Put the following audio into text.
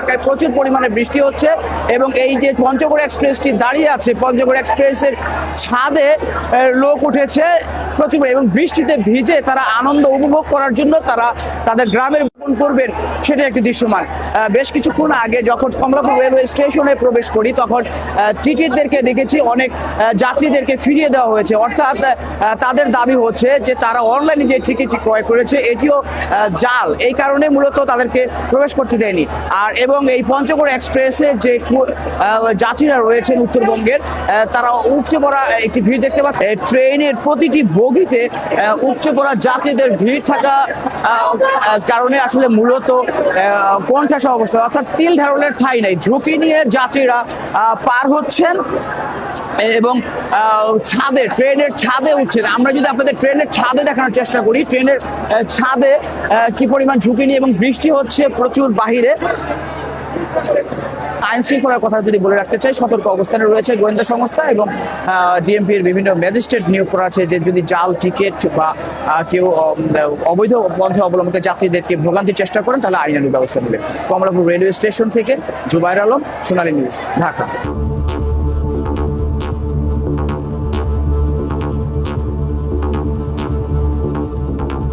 ঢাকায় প্রচুর পরিমাণে বৃষ্টি হচ্ছে এবং এই যে পঞ্চগড় এক্সপ্রেসটি দাঁড়িয়ে আছে, পঞ্চগড় এক্সপ্রেসের ছাদে লোক উঠেছে প্রচুর এবং বৃষ্টিতে ভিজে তারা আনন্দ উপভোগ করার জন্য তারা তাদের গ্রামের ভ্রমণ করবেন, সেটা একটি দৃশ্যমান। বেশ কিছুক্ষণ আগে যখন কমলাপুর রেলওয়ে স্টেশনে প্রবেশ করি তখন টিকিটদেরকে দেখেছি অনেক যাত্রীদেরকে ফিরিয়ে দেওয়া হয়েছে, অর্থাৎ তাদের দাবি হচ্ছে যে তারা অনলাইনে যে টিকিটটি ক্রয় করেছে এটিও জাল, এই কারণে মূলত তাদেরকে প্রবেশ করতে দেয়নি। আর এবং এই পঞ্চগড় এক্সপ্রেসের যে যাত্রীরা রয়েছেন উত্তরবঙ্গের, তারা উপচে পড়া একটি ভিড় দেখতে পাচ্ছে। ট্রেনের প্রতিটি বগিতে উপচে পড়া যাত্রীদের ভিড় থাকা কারণে আসলে মূলত কোণঠাসা অবস্থা, অর্থাৎ তিল ধারণের ঠাঁই নাই। ঝুঁকি নিয়ে যাত্রীরা পার হচ্ছেন এবং ছাদে, ট্রেনের ছাদে উঠছেন। আমরা যদি আপনাদের ট্রেনের ছাদে দেখানোর চেষ্টা করি, ট্রেনের ছাদে কি পরিমাণ ঝুঁকি নিয়ে এবং বৃষ্টি হচ্ছে প্রচুর বাহিরে। আইন শৃঙ্খলার কথা যদি বলে রাখতে চাই, সতর্ক অবস্থানে রয়েছে গোয়েন্দা সংস্থা এবং ডিএমপির বিভিন্ন ম্যাজিস্ট্রেট নিয়োগ করা আছে যে যদি জাল টিকিট বা কেউ অবৈধ পন্থা অবলম্বনে যাত্রীদেরকে ভোগান্তির চেষ্টা করেন তাহলে আইনানুগ ব্যবস্থা নেবে। কমলাপুর রেলওয়ে স্টেশন থেকে জুবাইর আলম, সোনালী নিউজ, ঢাকা।